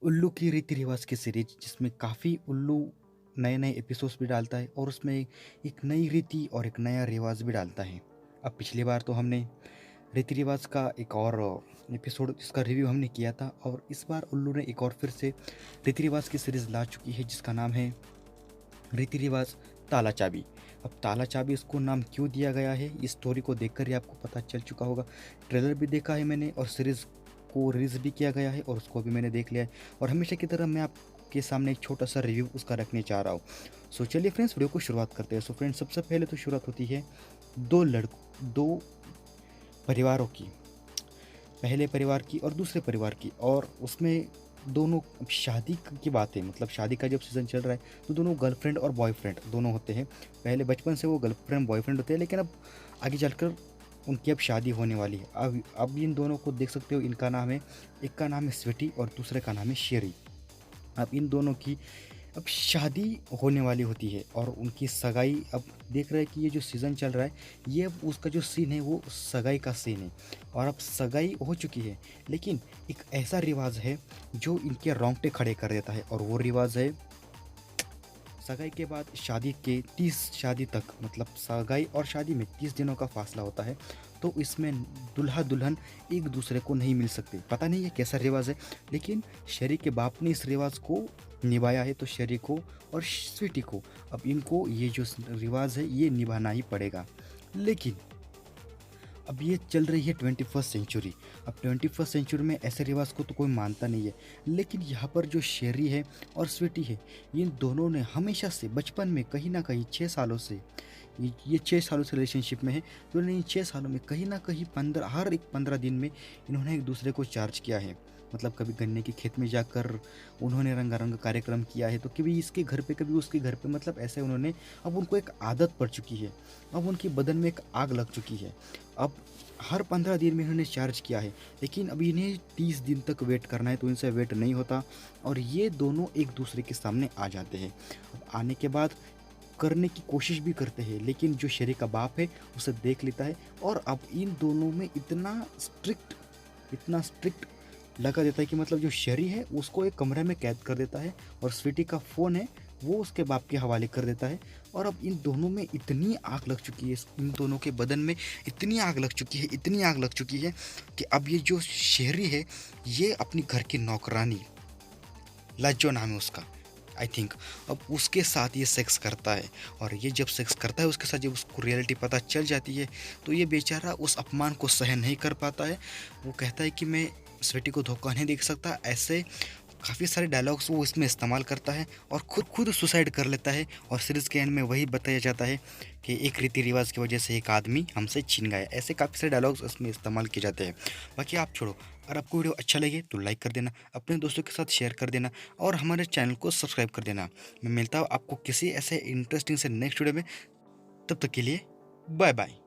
उल्लू की रीति रिवाज की सीरीज जिसमें काफ़ी उल्लू नए नए एपिसोड्स भी डालता है और उसमें एक नई रीति और एक नया रिवाज भी डालता है। अब पिछली बार तो हमने रीति रिवाज का एक और एपिसोड जिसका रिव्यू हमने किया था, और इस बार उल्लू ने एक और फिर से रीति रिवाज की सीरीज ला चुकी है जिसका नाम है रीति रिवाज ताला चाबी। अब ताला चाबी इसको नाम क्यों दिया गया है, इस स्टोरी को देखकर ही आपको पता चल चुका होगा। ट्रेलर भी देखा है मैंने और सीरीज़ को रिलीज़ भी किया गया है और उसको भी मैंने देख लिया है, और हमेशा की तरह मैं आपके सामने एक छोटा सा रिव्यू उसका रखने चाह रहा हूँ। सो चलिए फ्रेंड्स, वीडियो को शुरुआत करते हैं। सो फ्रेंड्स, सबसे पहले तो शुरुआत होती है दो परिवारों की, पहले परिवार की और दूसरे परिवार की, और उसमें दोनों शादी की बात है। मतलब शादी का जब सीज़न चल रहा है तो दोनों गर्लफ्रेंड और बॉयफ्रेंड दोनों होते हैं। पहले बचपन से वो गर्लफ्रेंड बॉयफ्रेंड होते हैं, लेकिन अब आगे चलकर उनकी अब शादी होने वाली है। अब इन दोनों को देख सकते हो, इनका नाम है, एक का नाम है स्वीटी और दूसरे का नाम है शेरी। अब इन दोनों की अब शादी होने वाली होती है और उनकी सगाई। अब देख रहे हैं कि ये जो सीज़न चल रहा है, ये अब उसका जो सीन है वो सगाई का सीन है, और अब सगाई हो चुकी है। लेकिन एक ऐसा रिवाज है जो इनके रोंगटे खड़े कर देता है, और वो रिवाज है सगाई के बाद शादी के 30 शादी तक, मतलब सगाई और शादी में 30 दिनों का फासला होता है। तो इसमें दूल्हा दुल्हन एक दूसरे को नहीं मिल सकते। पता नहीं ये कैसा रिवाज है, लेकिन शेरी के बाप ने इस रिवाज को निभाया है, तो शेरी को और स्वीटी को अब इनको ये जो रिवाज है ये निभाना ही पड़ेगा। लेकिन अब ये चल रही है 21st सेंचुरी। अब 21st सेंचुरी में ऐसे रिवाज को तो कोई मानता नहीं है, लेकिन यहाँ पर जो शेरी है और स्वीटी है, इन दोनों ने हमेशा से बचपन में कहीं ना कहीं 6 सालों से ये 6 सालों से रिलेशनशिप में है। तो इन 6 सालों में कहीं ना कहीं 15 हर एक 15 दिन में इन्होंने एक दूसरे को चार्ज किया है। मतलब कभी गन्ने के खेत में जाकर उन्होंने रंगारंग कार्यक्रम किया है, तो कभी इसके घर पे कभी उसके घर पे, मतलब ऐसे उन्होंने, अब उनको एक आदत पड़ चुकी है। अब उनके बदन में एक आग लग चुकी है। अब हर 15 दिन में इन्होंने चार्ज किया है, लेकिन अब इन्हें 30 दिन तक वेट करना है, तो इनसे वेट नहीं होता और ये दोनों एक दूसरे के सामने आ जाते हैं। अब आने के बाद करने की कोशिश भी करते हैं, लेकिन जो शेरी का बाप है उसे देख लेता है, और अब इन दोनों में इतना स्ट्रिक्ट लगा देता है कि मतलब जो शेरी है उसको एक कमरे में कैद कर देता है, और स्वीटी का फ़ोन है वो उसके बाप के हवाले कर देता है। और अब इन दोनों में इतनी आग लग चुकी है, इन दोनों के बदन में इतनी आग लग चुकी है, इतनी आग लग चुकी है कि अब ये जो शेरी है ये अपनी घर की नौकरानी, लाजो नाम है उसका, आई थिंक, अब उसके साथ ये सेक्स करता है। और ये जब सेक्स करता है उसके साथ, जब उसको रियलिटी पता चल जाती है, तो ये बेचारा उस अपमान को सहन नहीं कर पाता है। वो कहता है कि मैं स्वीटी को धोखा नहीं दे सकता। ऐसे काफ़ी सारे डायलॉग्स वो इसमें इस्तेमाल करता है और खुद सुसाइड कर लेता है। और सीरीज़ के एंड में वही बताया जाता है कि एक रीति रिवाज की वजह से एक आदमी हमसे छीन गया। ऐसे काफ़ी सारे डायलॉग्स इसमें इस्तेमाल किए जाते हैं। बाकी आप छोड़ो, अगर आपको वीडियो अच्छा लगे तो लाइक कर देना, अपने दोस्तों के साथ शेयर कर देना, और हमारे चैनल को सब्सक्राइब कर देना। मैं मिलता हूँ आपको किसी ऐसे इंटरेस्टिंग से नेक्स्ट वीडियो में। तब तक के लिए बाय बाय।